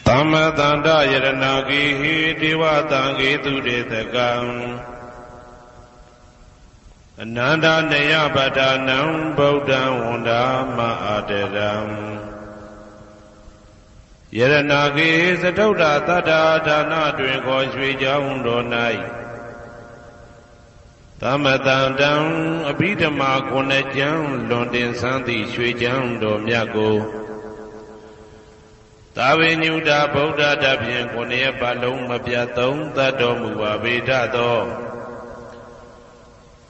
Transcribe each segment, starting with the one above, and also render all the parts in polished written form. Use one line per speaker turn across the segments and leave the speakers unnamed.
Tama tanda yaranagi hi diva tangi turidakam Ananda neya badanam Buddha wanda ma'adaram Yaranagi satauda tada dana duen ko shwe jaun do nai Tama tandam abhidama kone jang londin santi shwe jaun do myako Tawe nyuda Buddha dabyen kone balong mapyatong tato muwa vedato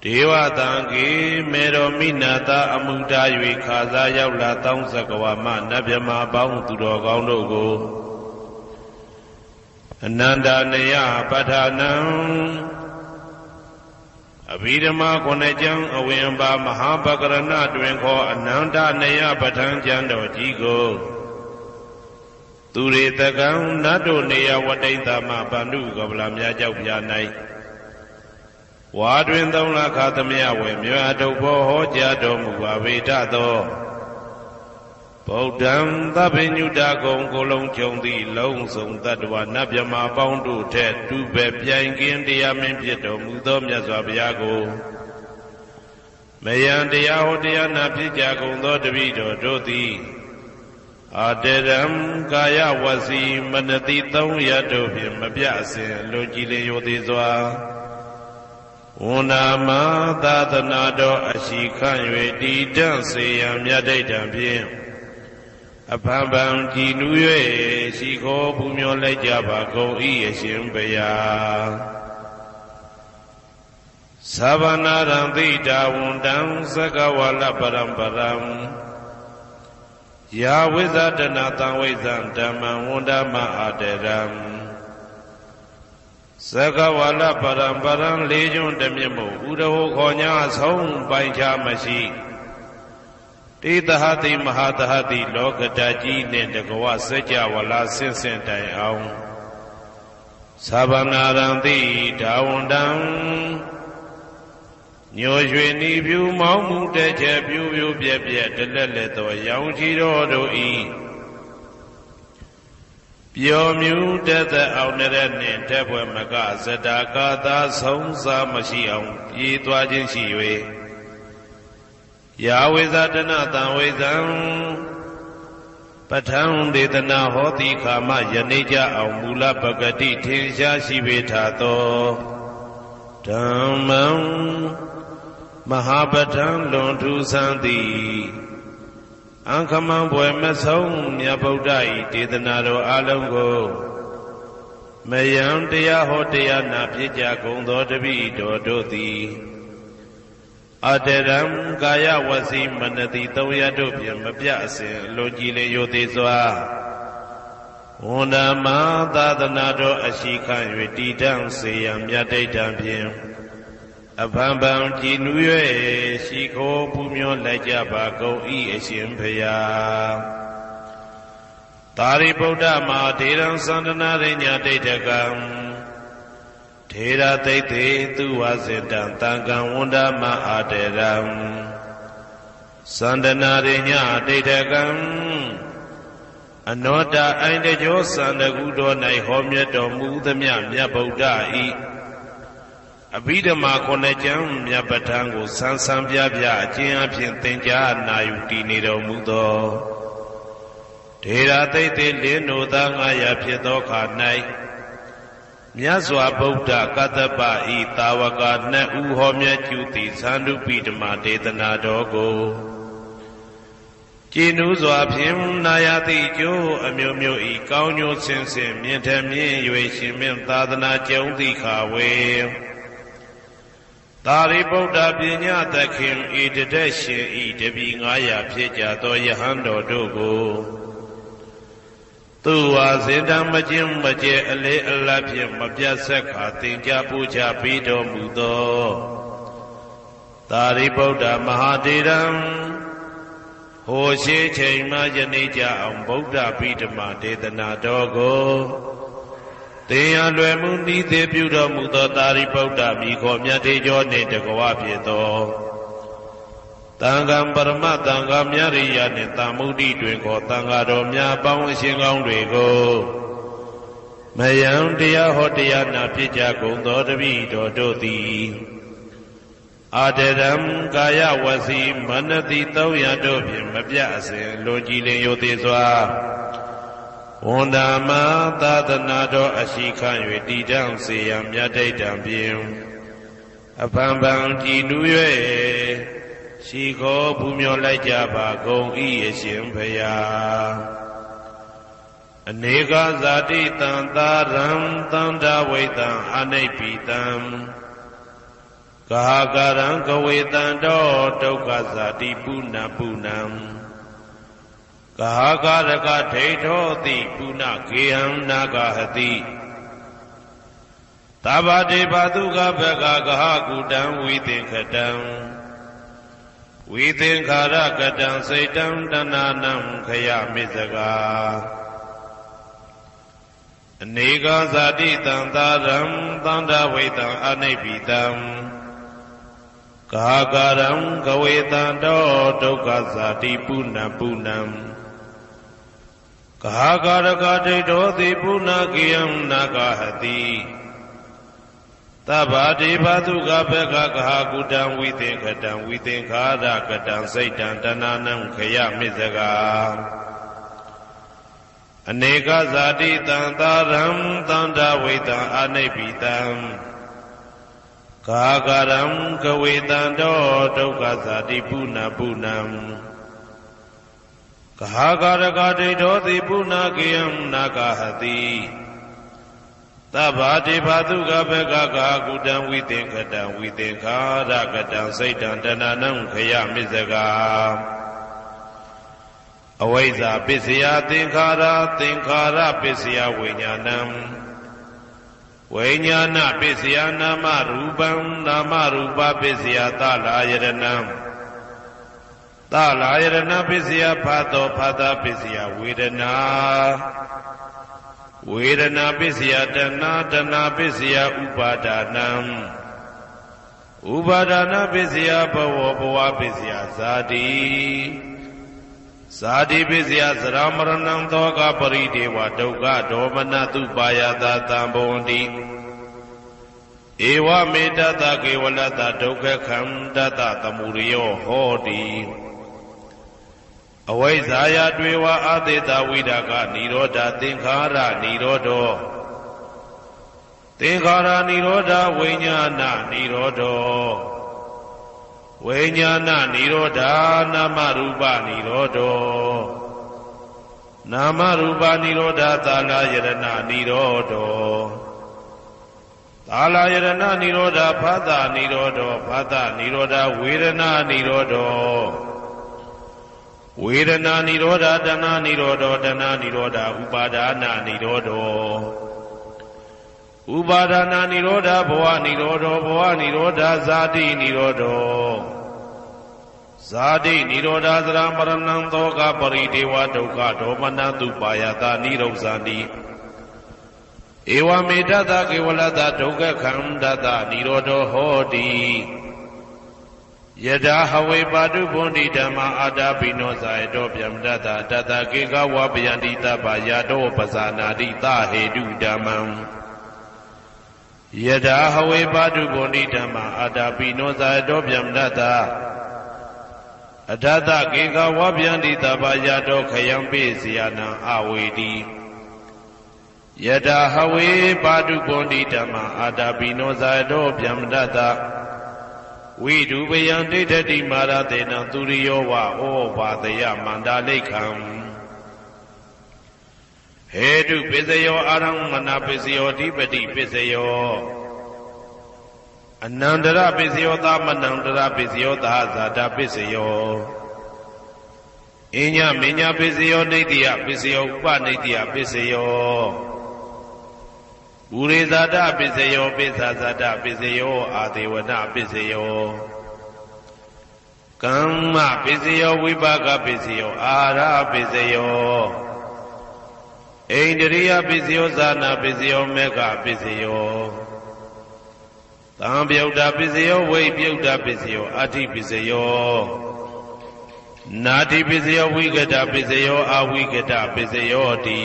Dewa tangi mero minata amuda yui khaza yaula taung sakawa ma nabhyama baung turo kaung do ko Ananda neya padhanam Abhidama kone jang awemba mahabakarana duen ko Ananda neya padhan jan do ji ko Turidakam nado neya wadaita ma bandu kabla mya jauk pya nai Wadwin thong la khathamya we mya dopho ho ja do muwa vedato Buddham thapinyuta gong kolong chong thi long song tattva nabhyama paung do thet tu be pyain kin taya min phit do mu tho myat swa bhaya ko Mayan taya ho taya na phit ja gong tho tapi do do thi Adaram kaya wasi manati tong yato phim mapya asin lo ji le yo thi swa Unama thadana do ashi khan yue ti tan se yan myat dait tan phim Aphan ban ji nu yue shi kho phu myo lai ja ba gong I ashin baya Savanaram thita wundam sakawala paramparam Ya wizadana tangwizam dhammam wundama adaram Sakawala paramparam lejun damyamu Udaho khonya song paincha mashi Tidahati mahadahati lokadaji nendagawa sajawala sinsin tai aung Savanaram thita wundam Nyo shwe ni pyu maung mu te che pyu pyu pye pye telet le to yaung chi ro do I Pyo myu tet aung nere nin tet pwe maka zata ka tha song sa mashi aung pye twa chin shi yue Ya wizadana tan wizam Pathan dedana hoti khama yanija aung mula bhagati thin sha shi ve tha to Dhammam Mahabhatan lontu santi Angkamang boy masong nya Buddha I dedana do along ko Mayam taya ho taya na phit ja gong tho tapi do do thi Adaram kaya wasi manati tong yato phim mapya asin lo ji le yo thi swa Unama thadana do ashi khan yue ti tan se yan myat dait tan phim Aphan ban ji nu yue shi kho phu myo lai ja ba gong I ashin bhaya Tari Buddha ma Theram sandana rinya daitakam Thera daite tu vasintam tangam wundama adaram Sandana rinya daitakam Anoda aindejo sandagu do nai ho myat do mu thamya myat Buddha I Abhidama kone jang myat pathan ko san san pya pya achin aphin thinja na yu ti ne do mu tho Thera daite lino tha ngaya phit tho kha nai Myat swa Buddha kattappa I tawaka nat u ho myat chu ti sandupidama dedana do ko Chinu swa phim nayati jo amyo myo I kaung nyo sin sin myin than myin yue shin min thadana chaung thi kha we Tari Buddha pinya takhin I tatet shin I tapi 500 phit ja to yahan do do ko Tu vasintam machin mache ale ala phit mapyat sat kha thingja puja pi do mu tho Tari Buddha Mahatheram Ho she chain ma yane ja aung Buddha Bhidama dedana do ko Teya lwe mu ni the pyu do mu tho Tari Buddha mi kho myat the jo ne takawa phit tho Tangam parama tangam myariya ne tamudi twin ko tanga do mya paung shin kaung twe ko မယံတရားဟောတရားနာဖြစ်ကြကုန်သောတပည့်တော်တို့သည်အာတရံကာယဝစီမနတိ300တို့ဖြင့်မပြအစဉ်လွန်ကြည်လင်ယိုသေးစွာဝန်တာမသာသနာတော်အရှိခံ၍တည်တံ့စေရန်မြတ်တိတ်တံဖြင့်အဖန်ဖန်ကြည်နူး၍ရှိခေါ်ပူမျောလိုက်ကြပါကုန်၏အရှင်ဘုရားအနေကဇာတိတံသာရံသန္တာဝိတံအနိဗ္ဗိတံဂဟကာရံကဝေတံတောဒုက္ခဇာတိပုဏ္ဏပုဏ္ဏံဂဟကာရကဒိဋ္ဌောတိပုဏ္ဏဂေဟံနာဂဟတိသဗ္ဗတေဘသုကဘဂဂဟကုတံဝိသင်္ခတံဝိသင်္ခာရကတံစိတ်တံတဏနံခယမိစကာအနေကဇာတိတံသာရံသန္တာဝိတံအနိဗ္ဗိတံဂဟကာရံကဝေတံတောဒုက္ခဇာတိပုဏ္ဏပုဏ္ဏံဂဟကာရကဒိဋ္ဌောတိပုဏ္ဏဂေယံနာဂဟတိသဗ္ဗတေဘသုကဘဂဂဟကုတံဝိသင်္ခတံဝိသင်္ခာရကတံစိတ်တံတဏနံခယမိစကာအနေကဇာတိတံသာရံသန္တာဝိတံအနိဗ္ဗိတံဂဟကာရံကဝေတံတောဒုက္ခဇာတိပုဏ္ဏပုဏ္ဏံဂဟကာရကဒိဋ္ဌောတိပုဏ္ဏဂေယံနာဂဟတိသဗ္ဗတေဘသုကဘဂဂဟကုတံဝိသင်္ခတံဝိသင်္ခာရကတံစိတ်တံတဏနံခယမိစကာအဝိဇ္ဇာပစ္စယသင်္ခါရသင်္ခါရပစ္စယဝိညာဏံဝိညာဏပစ္စယနာမရူပံနာမရူပပစ္စယသလာယရဏံသလာယရဏပစ္စယဖာတောဖာတာပစ္စယဝေဒနာဝေဒနာပစ္စယတဏတဏပစ္စယဥပါဒာနံဥပါဒနာပစ္စယဘဝဘဝပစ္စယဇာတိဇာတိပစ္စယသရမရဏံသောကပရိဒေဝဒုက္ခဒေါမနတုပါယတာတံဘဝန္တိဧဝမေတ္တကေဝလတဒုက္ခခန္တတသမုရိယောဟောတိအဝိဇ္ဇာယတွေဝအာသေတဝိဒကနိရောဓသင်္ခါရနိရောဓောသင်္ခါရနိရောဓဝိညာဏနိရောဓောဝိညာဏနိရောဓနာမရူပနိရောဓောနာမရူပနိရောဓသာလယရဏနိရောဓောသာလယရဏနိရောဓဖသနိရောဓောဖသနိရောဓဝေဒနာနိရောဓောဝေဒနာနိရောဓတဏနိရောဓတဏနိရောဓဥပါဒနာနိရောဓဥပါဒနာနိရောဓဘဝနိရောဓဘဝနိရောဓဇာတိနိရောဓဇာတိနိရောဓသရမရဏံသောကပရိဒေဝဒုက္ခဒေါမနတုပါယတာနိရောဇာတိဧဝမေတ္တကေဝလတဒုက္ခခန္တတနိရောဓဟောတိယထာဟဝေပါတုဗုန်တိဓမ္မာအာတာပိနောဇာယတောဗျမတတတတကေကဝပယန္တိတပ္ပယာတောပဇာနာတိသဟေတုဓမ္မံယထာဟဝေပါတုဗုန်တိဓမ္မာအာတာပိနောဇာယတောဗျမတတအထတကေကဝပယန္တိတပ္ပယာတောခယံပိစီယနံအဝေတိယထာဟဝေပါတုဗုန်တိဓမ္မာအာတာပိနောဇာယတောဗျမတတဝိဒုပယံဒိဋ္ဌတိမာရတေနံသူရိယောဝဩဘာတယမန္တာလိခံဟေတုပစ္စယောအာရံမနာပစ္စယောဓိပတိပစ္စယောအနန္တရပစ္စယောသမနန္တရပစ္စယောသာဇာတာပစ္စယောအညမညပစ္စယောနေတိယပစ္စယောဥပနေတိယပစ္စယောဘူရိဇာတပစ္စယောပိစ္ဆာဇာတပစ္စယောအာဒေဝနပစ္စယောကမ္မပစ္စယောဝိပါကပစ္စယောအာရပစ္စယောဣန္ဒရိယပစ္စယောဇာနာပစ္စယောမေဃပစ္စယောသံပြုတ်တာပစ္စယောဝိပြုတ်တာပစ္စယောအာတိပစ္စယောနာတိပစ္စယောဝိကတပစ္စယောအဝိကတပစ္စယောတိ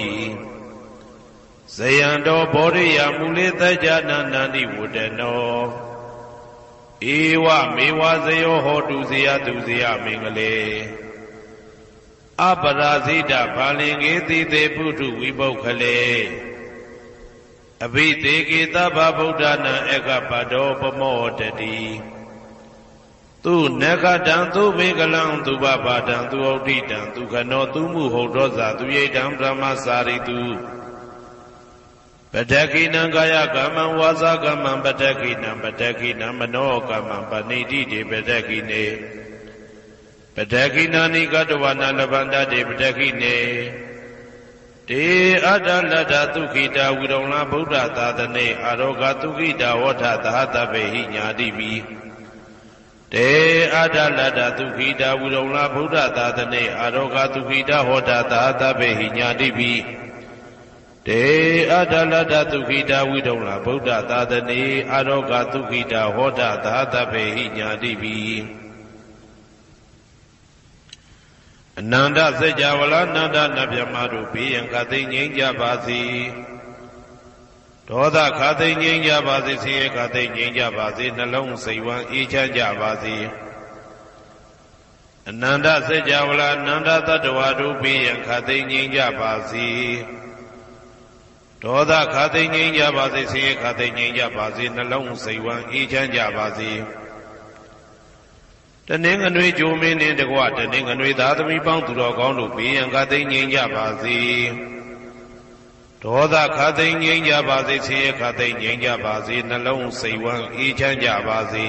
ဇယံတော်ဘောရိယမူလေတကြနာနန္တိဝတ္တနောဧဝမေဝဇယောဟောတုဇယတုဇယမင်္ဂလေအပရာဇိတဘာလင်္ကေတိတေပုထုဝိပုခ္ခလေအဘိသေကေသဗ္ဗဗုဒ္ဓနာဧကပတောပမောတတိသူနဂတံသူဘေကလံသူဘဘာတံသူဩဋ္ဌိတံသူခနောသူမှုဟုတ်သောဇာသူယိတံဗြဟ္မစာရိတုပတ္တကိနံကာယကမ္မံဝါစာကမ္မံပတ္တကိနံပတ္တကိနံမနောကမ္မံပဏိတိတေပတ္တကိနေပတ္တကိနာနိကတဝနာလဗန္တတေပတ္တကိနေတေအတ္တလတ္တသုခိတာဝိရုံလဗုဒ္ဓသာသနေအာရောဂသုခိတာဝဋ္ဌသဟတဗေဟိညာတိပိတေအတ္တလတ္တသုခိတာဝိရုံလဗုဒ္ဓသာသနေအာရောဂသုခိတာဟောတာသဟတဗေဟိညာတိပိတေအတ္တလတ္တသုခိတာဝိရုံလဗုဒ္ဓသာသနေအာရောဂသုခိတာဟောတာသဟတဗေဟိညာတိပိအနန္တစัจ java လာနန္ဒနဗျမတို့ဘေးရန်ခသိငြိမ်းကြပါစေဒေါသခသိငြိမ်းကြပါစေဆင်းရဲခသိငြိမ်းကြပါစေနှလုံးစိတ်ဝမ်းအေးချမ်းကြပါစေအနန္တစัจ java လာနန္ဒတတ္တဝါတို့ဘေးရန်ခသိငြိမ်းကြပါစေဒေါသခသိငြိမ်းကြပါစေဆင်းရဲခသိငြိမ်းကြပါစေနှလုံးစိတ်ဝမ်းအေးချမ်းကြပါစေတနင်္ဂနွေဂျိုမင်းနှင့်တကွတနင်္ဂနွေသားသမီးပေါင်းသူတော်ကောင်းတို့ဘေးရန်ခသိငြိမ်းကြပါစေဒေါသခသိငြိမ်းကြပါစေဆင်းရဲခသိငြိမ်းကြပါစေနှလုံးစိတ်ဝမ်းအေးချမ်းကြပါစေ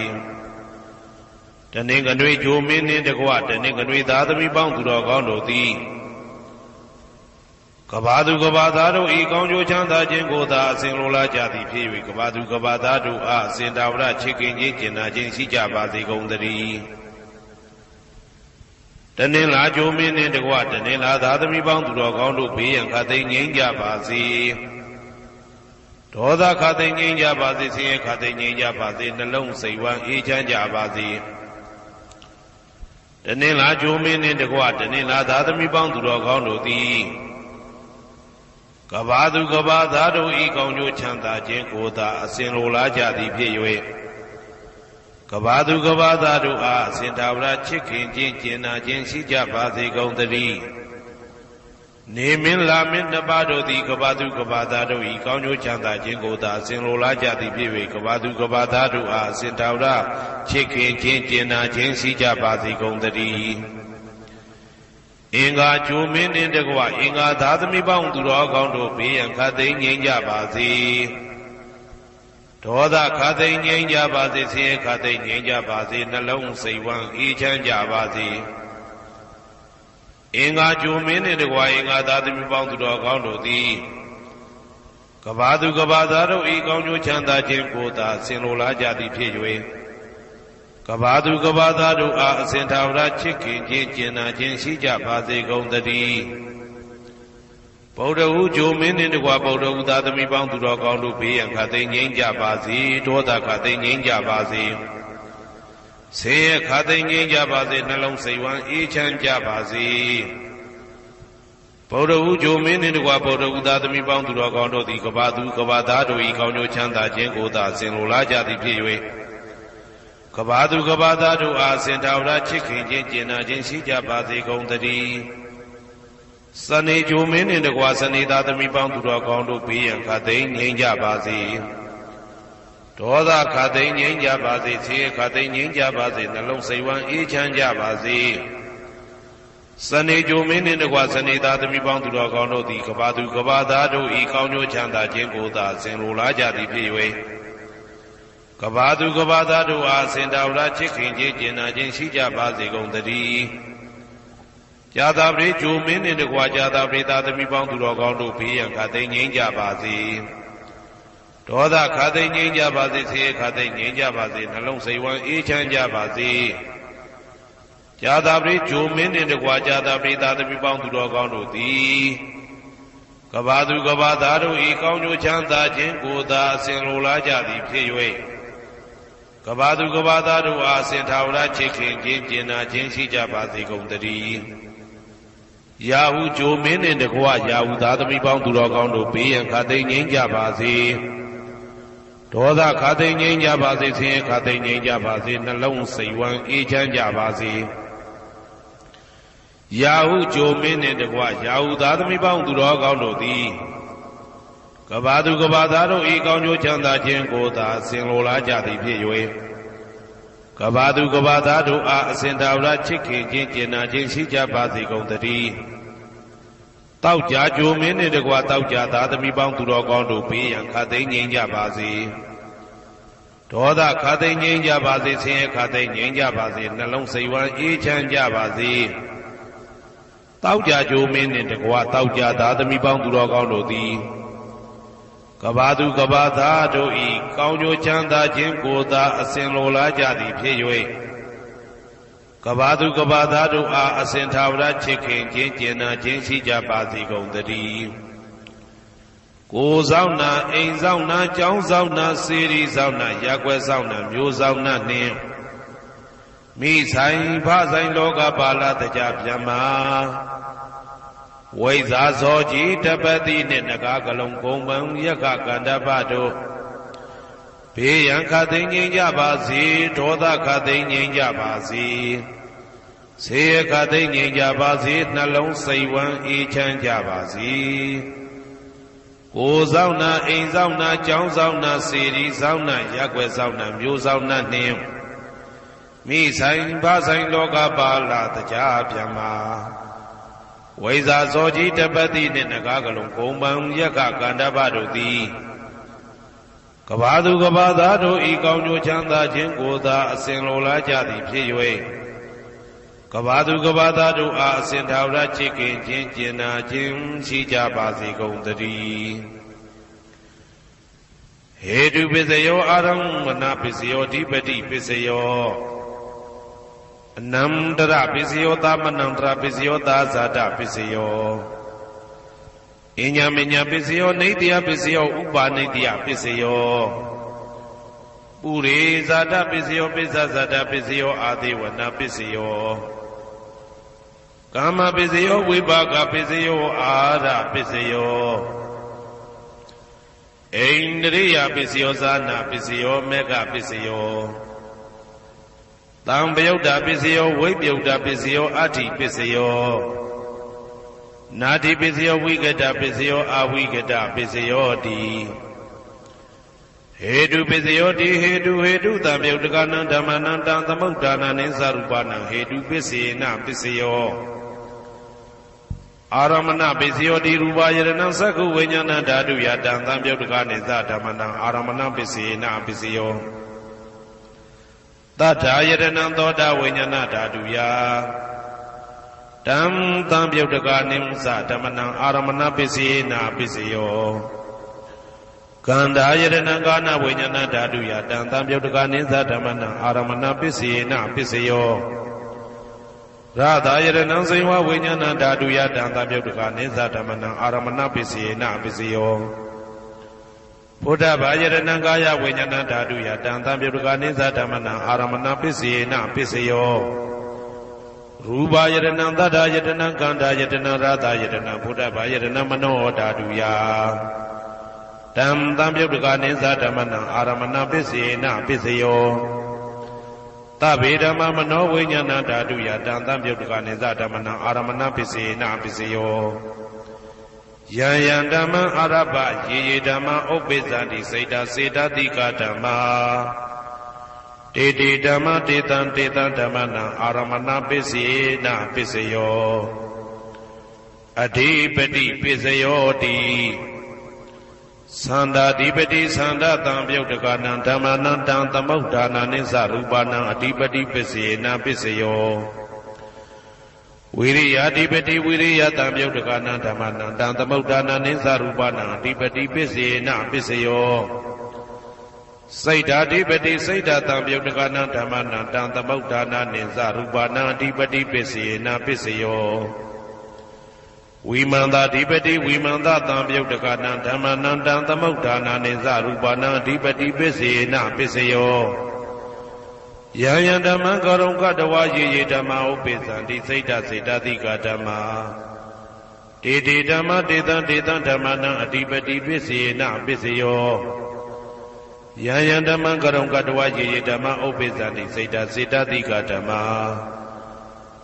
တနင်္ဂနွေဂျိုမင်းနှင့်တကွတနင်္ဂနွေသားသမီးပေါင်းသူတော်ကောင်းတို့သည်ကဘာသူကဘာသားတို့ဤကောင်းကျိုးချမ်းသာခြင်းကိုသာအစဉ်လိုလားကြသည်ဖြစ်၍ကဘာသူကဘာသားတို့အားအစဉ်တာဝရချစ်ခင်ခြင်းကျင်နာခြင်းရှိကြပါစေကုန်သတည်းတနင်္လာဂျိုမင်းနှင့်တကွတနင်္လာသားသမီးပေါင်းသူတော်ကောင်းတို့ဘေးရန်ခသိငြိမ်းကြပါစေဒေါသခသိငြိမ်းကြပါစေဆင်းရဲခသိငြိမ်းကြပါစေနှလုံးစိတ်ဝမ်းအေးချမ်းကြပါစေတနင်္လာဂျိုမင်းနှင့်တကွတနင်္လာသားသမီးပေါင်းသူတော်ကောင်းတို့သည်ကဘာသူကဘာသားတို့ဤကောင်းကျိုးချမ်းသာခြင်းကိုသာအစဉ်လိုလားကြသည်ဖြစ်၍ကဘာသူကဘာသားတို့အားအစဉ်တာဝရချစ်ခင်ခြင်းကျင်နာခြင်းရှိကြပါစေကုန်သတည်းနေမင်းလာမင်းနှစ်ပါးတို့သည်ကဘာသူကဘာသားတို့ဤကောင်းကျိုးချမ်းသာခြင်းကိုသာအစဉ်လိုလားကြသည်ဖြစ်၍ကဘာသူကဘာသားတို့အားအစဉ်တာဝရချစ်ခင်ခြင်းကျင်နာခြင်းရှိကြပါစေကုန်သတည်းအင်္ဂါဂျိုမင်းနှင့်တကွအင်္ဂါသားသမီးပေါင်းသူတော်ကောင်းတို့ဘေးရန်ခသိငြိမ်းကြပါစေဒေါသခသိငြိမ်းကြပါစေဆင်းရဲခသိငြိမ်းကြပါစေနှလုံးစိတ်ဝမ်းအေးချမ်းကြပါစေအင်္ဂါဂျိုမင်းနှင့်တကွအင်္ဂါသားသမီးပေါင်းသူတော်ကောင်းတို့သည်ကဘာသူကဘာသားတို့ဤကောင်းကျိုးချမ်းသာခြင်းကိုသာဆင်လိုလားကြသည်ဖြစ်၍ကဘာသူကဘာသားတို့အားအစဉ်ထာဝရချစ်ခင်ခြင်းကျင်နာခြင်းရှိကြပါစေကုန်သတည်းဗုဒ္ဓဟူဂျိုမင်းနှင့်တကွဗုဒ္ဓဟူသားသမီးပေါင်းသူတော်ကောင်းတို့ဘေးရန်ခသိငြိမ်းကြပါစေဒေါသခသိငြိမ်းကြပါစေဆင်းရဲခသိငြိမ်းကြပါစေနှလုံးစိတ်ဝမ်းအေးချမ်းကြပါစေဗုဒ္ဓဟူဂျိုမင်းနှင့်တကွဗုဒ္ဓဟူသားသမီးပေါင်းသူတော်ကောင်းတို့သည်ကဘာသူကဘာသားတို့ဤကောင်းကျိုးချမ်းသာခြင်းကိုသာဆင်လိုလားကြသည်ဖြစ်၍ကဘာသူကဘာသားတို့အားစင်တာဝရချစ်ခင်ခြင်းကျင်နာခြင်းရှိကြပါစေကုန်သတည်းစနေဂျိုမင်းနှင့်တကွစနေသားသမီးပေါင်းသူတော်ကောင်းတို့ဘေးရန်ခသိငြိမ်းကြပါစေဒေါသခသိငြိမ်းကြပါစေဆင်းရဲခသိငြိမ်းကြပါစေနှလုံးစိတ်ဝမ်းအေးချမ်းကြပါစေစနေဂျိုမင်းနှင့်တကွစနေသားသမီးပေါင်းသူတော်ကောင်းတို့သည်ကဘာသူကဘာသားတို့ဤကောင်းကျိုးချမ်းသာခြင်းကိုသာဆင်လိုလားကြသည်ဖြစ်၍ကဘာသူကဘာသားတို့အားစင်တာဝရချစ်ခင်ခြင်းကျင်နာခြင်းရှိကြပါစေကုန်သတည်းဇာတာပရိဂျိုမင်းနှင့်တကွာဇာတာပရိသားသမီးပေါင်းသူတော်ကောင်းတို့ဘေးရန်ခသိငြိမ်းကြပါစေဒေါသခသိငြိမ်းကြပါစေဆင်းရဲခသိငြိမ်းကြပါစေနှလုံးစိတ်ဝမ်းအေးချမ်းကြပါစေဇာတာပရိဂျိုမင်းနှင့်တကွာဇာတာပရိသားသမီးပေါင်းသူတော်ကောင်းတို့သည်ကဘာသူကဘာသားတို့ဤကောင်းကျိုးချမ်းသာခြင်းကိုသာအစဉ်လိုလားကြသည်ဖြစ်၍ကဘာသူကဘာသားတို့အားစင်ထာဝရချစ်ခင်ခြင်းကျင်နာခြင်းရှိကြပါစေကုန်သတည်း ရာဟုဂျိုမင်းနှင့်တကွရာဟုသားသမီးပေါင်းသူတော်ကောင်းတို့ဘေးရန်ခါသိမ်းငြိမ်းကြပါစေဒေါသခါသိမ်းငြိမ်းကြပါစေဆင်းရဲခါသိမ်းငြိမ်းကြပါစေနှလုံးစိတ်ဝမ်းအေးချမ်းကြပါစေရာဟုဂျိုမင်းနှင့်တကွရာဟုသားသမီးပေါင်းသူတော်ကောင်းတို့သည်ကဘာသူကဘာသားတို့ဤကောင်းကျိုးချမ်းသာခြင်းကိုသာဆင်လိုလားကြသည်ဖြစ်၍ကဘာသူကဘာသားတို့အားအစဉ်သာဝရချစ်ခင်ခြင်းကျင်နာခြင်းရှိကြပါစေကုန်သတည်းတောက်ကြကြိုမင်းနှင့်တကွတောက်ကြသားသမီးပေါင်းသူတော်ကောင်းတို့ဘေးရန်ခါသိမ်းငြိမ်းကြပါစေဒေါသခါသိမ်းငြိမ်းကြပါစေဆင်းရဲခါသိမ်းငြိမ်းကြပါစေနှလုံးစိတ်ဝမ်းအေးချမ်းကြပါစေတောက်ကြကြိုမင်းနှင့်တကွတောက်ကြသားသမီးပေါင်းသူတော်ကောင်းတို့သည်ကဘာသူကဘာသားတို့ဤကောင်းကျိုးချမ်းသာခြင်းကိုသာအစဉ်လိုလားကြသည်ဖြစ်၍ကဘာသူကဘာသားတို့အားအစဉ်သာဝရချစ်ခင်ခြင်းကျင်နာခြင်းရှိကြပါစေကုန်သတည်းကိုယ်ဆောင်နာအိမ်ဆောင်နာကျောင်းဆောင်နာစေရီဆောင်နာရပ်ကွက်ဆောင်နာမျိုးဆောင်နာနှင့်မိဆိုင်ဖဆိုင်လောကပါဠတကြဗျမဝိဇာဇောကြီးတပတိနှင့်နဂါကလုံးကုံပံယက္ခကန္တပတို့ဘေးရန်ခါသိမ်းငြိမ်းကြပါစေဒေါသခါသိမ်းငြိမ်းကြပါစေဆေးရခါသိမ်းငြိမ်းကြပါစေနှလုံးစိတ်ဝမ်းအေးချမ်းကြပါစေကိုယ်ဆောင်နာအိမ်ဆောင်နာကျောင်းဆောင်နာစေရီဆောင်နာရပ်ကွက်ဆောင်နာမျိုးဆောင်နာနှင့်မိဆိုင်ဖဆိုင်လောကပါဠတကြဗျမဝိဇာဇောကြီးတပတိနှင့်နဂါကလုံးကုံပံယက္ခကန္တပတို့သည်ကဘာသူကဘာသားတို့ဤကောင်းကျိုးချမ်းသာခြင်းကိုသာအစဉ်လိုလားကြသည်ဖြစ်၍ကဘာသူကဘာသားတို့အားအစဉ်သာဝရချစ်ခင်ခြင်းကျင်နာခြင်းရှိကြပါစေကုန်သတည်းဟေတုပစ္စယောအာရမဏပစ္စယောဓိပတိပစ္စယောအနန္တရပစ္စယောသမနန္တရပစ္စယောသာဇာတပစ္စယောအညမညပစ္စယောနေတ္တယပစ္စယောဥပါနေတ္တယပစ္စယောပုရိဇာတပစ္စယောပစ္စဇာတပစ္စယောအာသေဝနာပစ္စယောကာမပစ္စယောဝိပါကပစ္စယောအာရပစ္စယောဣန္ဒရိယပစ္စယောဇာနာပစ္စယောမေဃပစ္စယောသံပယုတ်တာပစ္စယောဝိပယုတ်တာပစ္စယောအဋ္ဌိပစ္စယောနာတိပစ္စယောဝိကတပစ္စယောအဝိကတပစ္စယောတိဟေတုပစ္စယောတိဟေတုသံပယုတ်တကနံဓမ္မနံတံသမုဋ္ဌာနံနိသရူပနံဟေတုပစ္စေနပစ္စယောအာရမဏပစ္စယောတိရူပယရဏံသက္ခုဝိညာဏဓာတုယတံသံပယုတ်တကနိသဓမ္မနံအာရမဏပစ္စေနပစ္စယောသတ္ထာယတနံသောတာဝိညာဏဓာတုယတံသံပယုတ်တကနိသဓမ္မနံအာရမဏပစ္စေနပစ္စယောကန္တာယတနံကာနဝိညာဏဓာတုယတံသံပယုတ်တကနိသဓမ္မနံအာရမဏပစ္စေနပစ္စယောရတာယတနံစေဝဝိညာဏဓာတုယတံသံပယုတ်တကနိသဓမ္မနံအာရမဏပစ္စေနပစ္စယောဘုဒ္ဓဘာယတနံကာယဝိညာဏဓာတုယတံသံပယုတ်တကနိသဓမ္မနံအာရမဏပစ္စေနပစ္စယောရူပယတနံသတ္တယတနံကန္တာယတနံရတာယတနံဘုဒ္ဓဘာယတနံမနောဓာတုယတံသံပယုတ်တကနိသဓမ္မနံအာရမဏပစ္စေနပစ္စယောသဗ္ဗေဓမ္မမနောဝိညာဏဓာတုယတံသံပယုတ်တကနိသဓမ္မနံအာရမဏပစ္စေနပစ္စယောယံယံဓမ္မအာရပယေယေဓမ္မဥပ္ပိသန္တိစေတစေတတိကဓမ္မာတေတေဓမ္မတေတံဓမ္မနံအာရမဏပစ္စေနပစ္စယောအဓိပတိပစ္စယောတိသန္တာဓိပတိသန္တာတံပယုတ်တကနံဓမ္မနံတံသမုဋ္ဌာနနိသရူပနံအဓိပတိပစ္စေနပစ္စယောဝိရိယဓိပတိဝိရိယတံပယုတ်တကနံဓမ္မနံတံသမုဋ္ဌာနနိသရူပနံအဓိပတိပစ္စေနပစ္စယောစိတ်ဓာဓိပတိစိတ်ဓာတံပယုတ်တကနံဓမ္မနံတံသမုဋ္ဌာနနိသရူပနံအဓိပတိပစ္စေနပစ္စယောဝိမန္တာဓိပတိဝိမန္တတံပယုတ်တကနံဓမ္မနံတံသမုဋ္ဌာနနိသရူပနံအဓိပတိပစ္စေနပစ္စယောယံယံဓမ္မံကရုံကတဝါယေယေဓမ္မဥပ္ပိသန္တိစိတ်ဓာစေတသိကဓမ္မာ တေတေဓမ္မတေတံတေတံဓမ္မနံအဓိပတိပစ္စေနပစ္စယောယံယံဓမ္မံကရုံကတဝယေယေဓမ္မဥပ္ပိသန္တိစိတ်တစေတတိကဓမ္မ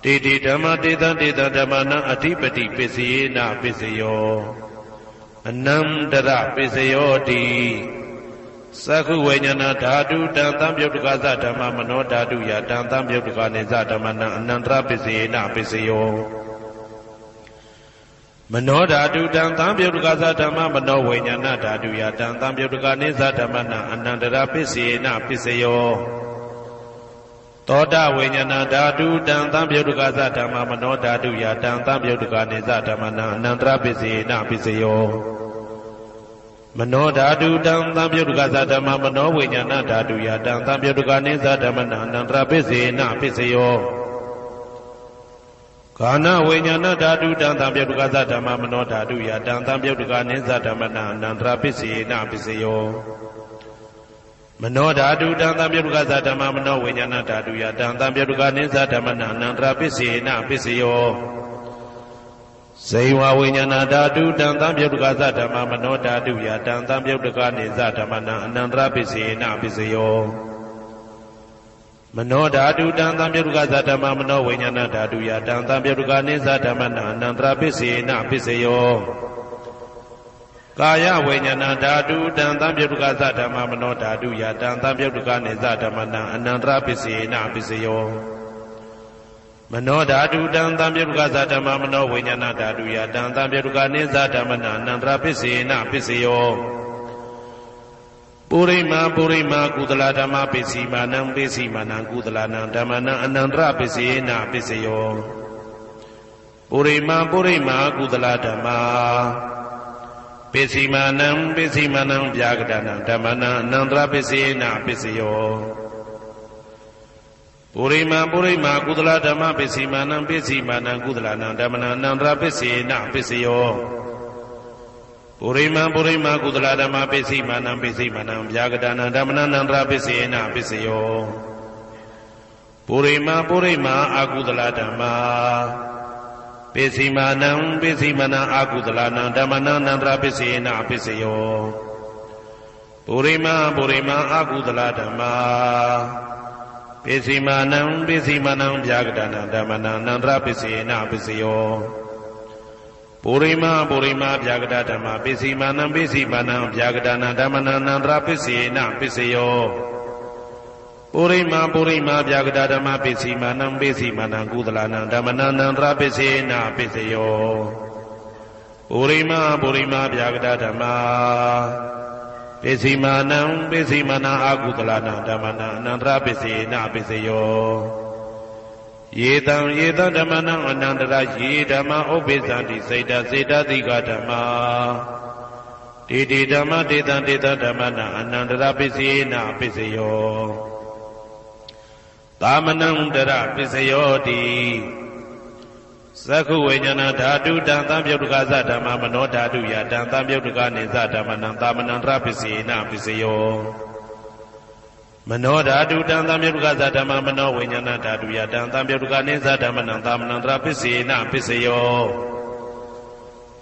တေတေဓမ္မတေတံတေတံဓမ္မနံအဓိပတိပစ္စေနပစ္စယောအနန္တရပစ္စယောတိသက္ခုဝိညာဏဓာတုတံသံပြုတ်တကသဓမ္မမနောဓာတုယတံသံပြုတ်တကနေသဓမ္မနံအနန္တရပစ္စေနပစ္စယောမနောဓာတုတံသံပြုတ်တကသဓမ္မမနောဝိညာဏဓာတုယတံသံပြုတ်တကနေသဓမ္မနံအနန္တရပစ္စေနပစ္စယောသောတဝိညာဏဓာတုတံသံပြုတ်တကသဓမ္မမနောဓာတုယတံသံပြုတ်တကနေသဓမ္မနံအနန္တရပစ္စေနပစ္စယောမနောဓာတုတံသံပြုတ်တကသဓမ္မမနောဝိညာဏဓာတုယတံသံပြုတ်တကနေသဓမ္မနံအနန္တရပစ္စေနပစ္စယောကာနဝိညာဏဓာတုတံသံပြုတ်တကသဓမ္မမနောဓာတုယတံသံပြုတ်တကနေသဓမ္မနံအနန္တရပစ္စေနပစ္စယောမနောဓာတုတံသံပြုတ်တကသဓမ္မမနောဝိညာဏဓာတုယတံသံပြုတ်တကနေသဓမ္မနံအနန္တရပစ္စေနပစ္စယောဇေဝဝိညာဏဓာတုတံသံပြုတ်တကသဓမ္မမနောဓာတုယတံသံပြုတ်တကနေသဓမ္မနံအနန္တရပစ္စေနပစ္စယောမနောဓာတုတံသံပြုတ်တကသဓမ္မမနောဝိညာဏဓာတုယတံသံပြုတ်တကနေသဓမ္မနံအနန္တရပစ္စေနပစ္စယောကာယဝိညာဏဓာတုတံသံပြုတ်တကသဓမ္မမနောဓာတုယတံသံပြုတ်တကနေသဓမ္မနံအနန္တရပစ္စေနပစ္စယောမနောဓာတုတံသံပြုတ်တကသဓမ္မမနောဝိညာဏဓာတုယတံသံပြုတ်တကနေသဓမ္မနံအနန္တရပစ္စေနပစ္စယောပုရိမာပုရိမာကုသလဓမ္မပစ္စည်းမာနံပစ္စည်းမာနံကုသလနံဓမ္မနံအနန္တရပစ္စေနပစ္စယောပုရိမာပုရိမာကုသလဓမ္မပစ္စည်းမာနံပစ္စည်းမာနံဗျာကတနံဓမ္မနံအနန္တရပစ္စေနပစ္စယောပုရိမာပုရိမာကုသလဓမ္မပစ္စည်းမာနံပစ္စည်းမာနံကုသလနံဓမ္မနံအနန္တရပစ္စေနပစ္စယောပုရိမာပုရိမာကုသလဓမ္မပစ္စည်းမာနံပစ္စည်းမာနံဗျာကတနံဓမ္မနံအနန္တရပစ္စေနပစ္စယောပုရိမာပုရိမာအာကုသလဓမ္မပစ္စည်းမာနံပစ္စည်းမာနံအာကုသလနံဓမ္မနံအနန္တရပစ္စေနပစ္စယောပုရိမာပုရိမာအာကုသလဓမ္မပစ္စည်းမာနံပစ္စည်းမာနံဗျာကတနံဓမ္မနံအနန္တရပစ္စေနပစ္စယောပုရိမာပုရိမာဗျာကတဓမ္မပစ္စည်းမာနံပစ္စည်းမာနံဗျာကတနံဓမ္မနံအနန္တရပစ္စေနပစ္စယောပုရိမာပုရိမာဗျာကတဓမ္မပစ္စည်းမာနံပစ္စည်းမာနံကုသလနံဓမ္မနံအနန္တရပစ္စေနပစ္စယောပုရိမာပုရိမာဗျာကတဓမ္မပစ္စည်းမာနံပစ္စည်းမာနံအာကုသလနံဓမ္မနံအနန္တရပစ္စေနပစ္စယောယေတံယေတံဓမ္မနံအနန္တရယေဓမ္မဥပ္ပိသန္တိစိတ်တစေတတိကဓမ္မတေတေဓမ္မတေတံတေတံဓမ္မနံအနန္တရပစ္စေနပစ္စယောသာမနံတရပစ္စယောတိသက္ခုဝိညာဏဓာတုတံသံပြုတ်တကသဓမ္မမနောဓာတုယတံသံပြုတ်တကနေသဓမ္မနံသာမနံတရပစ္စေနပစ္စယောမနောဓာတုတံသံပြုတ်တကသဓမ္မမနောဝိညာဏဓာတုယတံသံပြုတ်တကနေသဓမ္မနံသာမနံတရပစ္စေနပစ္စယော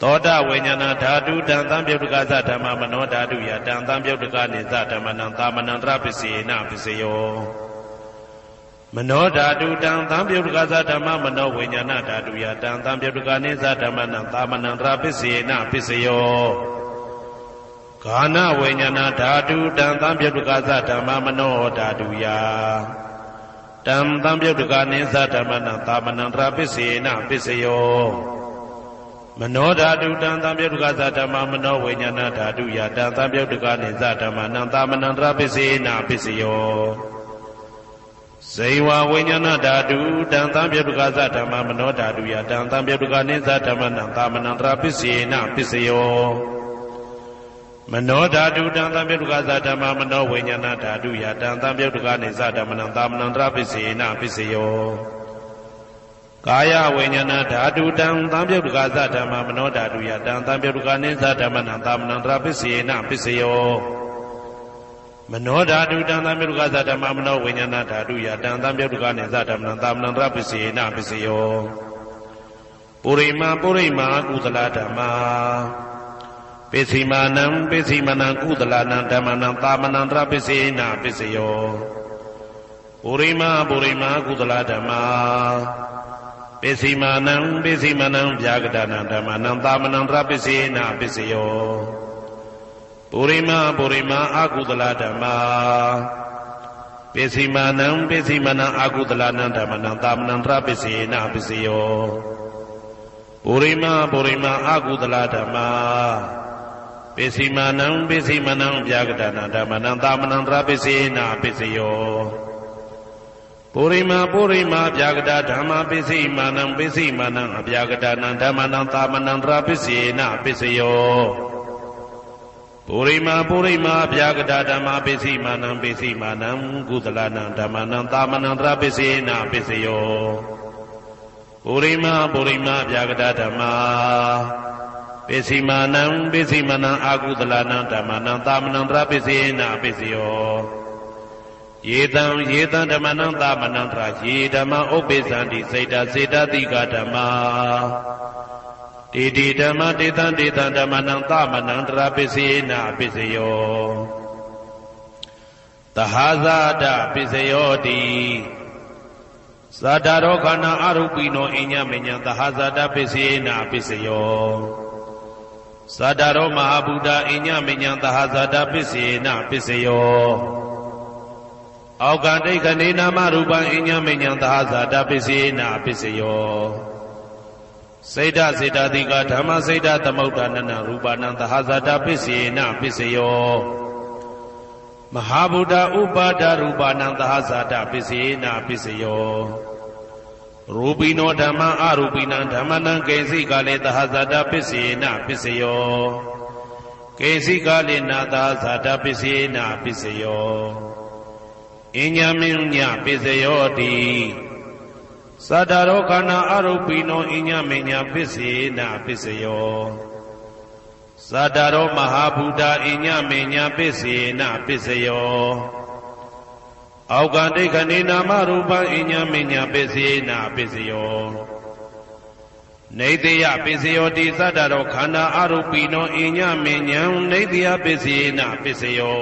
သောတဝိညာဏဓာတုတံသံပြုတ်တကသဓမ္မမနောဓာတုယတံသံပြုတ်တကနေသဓမ္မနံသာမနံတရပစ္စေနပစ္စယောမနောဓာတုတံသံပြုတ်တကသဓမ္မမနောဝိညာဏဓာတုယတံသံပြုတ်တကနေသဓမ္မနံသာမနံတရပစ္စေနပစ္စယောကာနဝိညာဏဓာတုတံသံပြုတ်တကသဓမ္မမနောဓာတုယတံသံပြုတ်တကနေသဓမ္မနံသာမနံတရပစ္စေနပစ္စယောမနောဓာတုတံသံပြုတ်တကသဓမ္မမနောဝိညာဏဓာတုယတံသံပြုတ်တကနေသဓမ္မနံသာမနံတရပစ္စေနပစ္စယောဇေဝဝိညာဏဓာတုတံသံပြုတ်တကသဓမ္မမနောဓာတုယတံသံပြုတ်တကနေသဓမ္မနံသာမနံတရပစ္စေနပစ္စယောမနောဓာတုတံသံပြုတ်တကသဓမ္မမနောဝိညာဏဓာတုယတံသံပြုတ်တကနေသဓမ္မနံသာမနံတရပစ္စေနပစ္စယောကာယဝိညာဏဓာတုတံသံပြုတ်တကသဓမ္မမနောဓာတုယတံသံပြုတ်တကနေသဓမ္မနံသာမနံတရပစ္စေနပစ္စယောမနောဓာတုတံသံပြုတ်တကသဓမ္မမနောဝိညာဏဓာတုယတံသံပြုတ်တကနေသဓမ္မနံသာမနံတရပစ္စေနပစ္စယော ပုရိမာကုသလဓမ္မာပိစိမာနံပိစိမနံကုသလနံဓမ္မနံသာမနံတရပိစေနပိစယောပုရိမာကုသလဓမ္မာပိစိမာနံပိစိမနံဗျာဂဒနံဓမ္မနံသာမနံတရပိစေနပိစယောပုရိမာအကုသလဓမ္မာပိစိမာနံပိစိမနံအကုသလနံဓမ္မနံသာမနံတရပိစေနပိစယောပုရိမာအကုသလဓမ္မာပိစိမာနံပိစိမနံဗျာဂဒနံဓမ္မနံသာမနံတရပိစေနပိစယောပုရိမာဗျာဂဒဓမ္မာပိစိမာနံပိစိမနံအဗျာဂဒနံဓမ္မနံသာမနံတရပိစေနပိစယောပုရိမာဗျာဂဒဓမ္မာပိစိမာနံကုသလနံဓမ္မနံသာမနံတရပိစေနပိစယောပုရိမာဗျာဂဒဓမ္မာပိစိမာနံအကုသလနံဓမ္မနံသာမနံတရပိစေနပိစယောယေတံဓမ္မနံသာမနံတရယေဓမ္မဥပ္ပိသန္တိစေတတိကဓမ္မာတေဓမ္မတေတံဓမ္မနံသာမနံတရပိစေနပိစယောသဟာဇာတပိစယောတိဇာတာရောခန္ဓာအရူပိနောအညမညံသဟာဇာတပိစေနပိစယောဇာတာရောမဟာဗုဒ္ဓအညမညံသဟာဇာတပိစေနပိစယောအောက်ကဒိဋ္ဌနေနာမရူပံအညမညံသဟာဇာတပိစေနပိစယောစေတတိကဓမ္မစေတသမုဋ္ဌာနနရူပနံသဟာဇာတပိစေနပိစယောမဟာဗုဒ္ဓဥပါဒရူပနံသဟာဇာတပိစေနပိစယောရူပိနောဓမ္မအရူပိနံဓမ္မနံကေစီကလေသဟာဇာတပိစေနပိစယောကေစီကလေနာသဟာဇာတပိစေနပိစယောအညမညပိစယောတိသတ္တရောခန္ဓာအရူပိနောအညမညပိစေနပိစယောသတ္တရောမဟာဗုဒ္ဓအညမညပိစေနပိစယောအောက်ကဒိဋ္ဌနေနာမရူပံအညမညပိစေနပိစယောနေတယပိစယောတိသတ္တရောခန္ဓာအရူပိနောအညမညံနေတယပိစေနပိစယော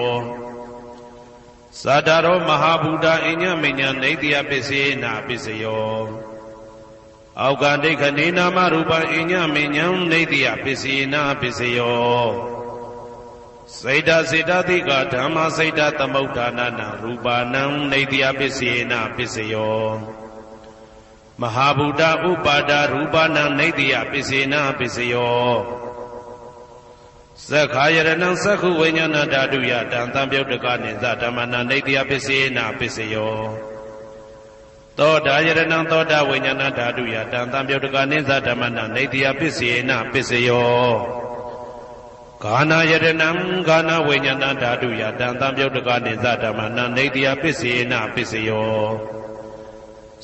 သတ္တရောမဟာဗုဒ္ဓအညမညံနေတယပိစေနပိစယောအောက်ကဒိဋ္ဌနေနာမရူပံအညမညံနေတယပိစေနပိစယောစေတတိကဓမ္မစေတသမုဋ္ဌာနနရူပနံနေတယပိစေနပိစယောမဟာဗုဒ္ဓဥပါဒရူပနံနေတယပိစေနပိစယောသက္ခာယရဏံသက္ခုဝိညာဏဓာတုယတံသံပြုတ်တကနိသဓမ္မနံနေတယပိစေနပိစယောသောတာယရဏံသောတာဝိညာဏဓာတုယတံသံပြုတ်တကနိသဓမ္မနံနေတယပိစေနပိစယောဂာနာယရဏံဂာနာဝိညာဏဓာတုယတံသံပြုတ်တကနိသဓမ္မနံနေတယပိစေနပိစယော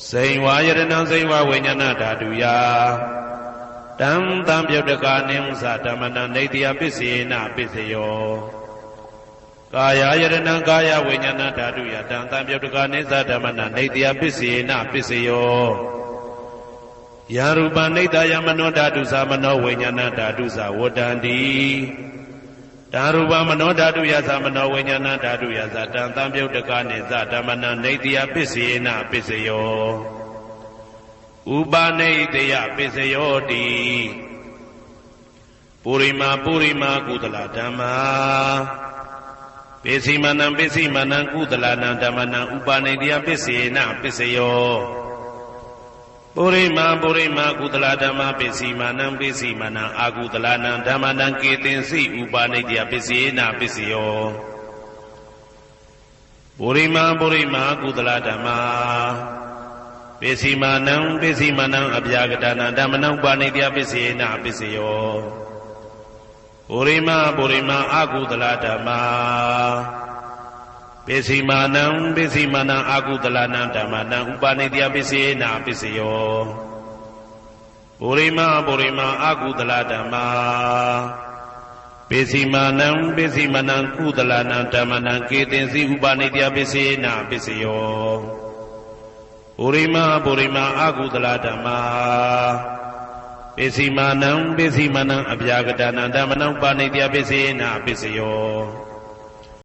စိန်ဝါယရဏံစိန်ဝါဝိညာဏဓာတုယတံသံပြုတ်တကနိသဓမ္မနံနေတယပိစေနပိစယောကာယယရဏံကာယဝိညာဏဓာတုယတံသံပြုတ်တကနိသဓမ္မနံနေတယပိစေနပိစယောယရူပနိတယမနောဓာတုသမနောဝိညာဏဓာတုသဝတ္တန္တိဓာရူပမနောဓာတုယသမနောဝိညာဏဓာတုယသတံသံပြုတ်တကနိသဓမ္မနံနေတယပိစေနပိစယောဥပနိတယပိစယောတိပုရိမာကုသလဓမ္မာပိစိမာနံကုသလနံဓမ္မနံဥပနိတယပိစေနပိစယောပုရိမာကုသလဓမ္မာပိစိမာနံအာကုသလနံဓမ္မနံကေတင်စီဥပနိတယပိစေနပိစယောပုရိမာကုသလဓမ္မာပိစိမာနံအဗျာဂဒနံဓမ္မနံဥပနိတယပိစေနပိစယောပုရိမာအာကုသလဓမ္မာပိစိမာနံအာကုသလနံဓမ္မနံဥပနိတယပိစေနပိစယောပုရိမာအာကုသလဓမ္မာပိစိမာနံကုသလနံဓမ္မနံကေတင်စီဥပနိတယပိစေနပိစယောပုရိမာအာကုသလဓမ္မာ ပိစီမာနံအဗျာကတနံဓမ္မနံပါဏိတယပိစေနာပိစယော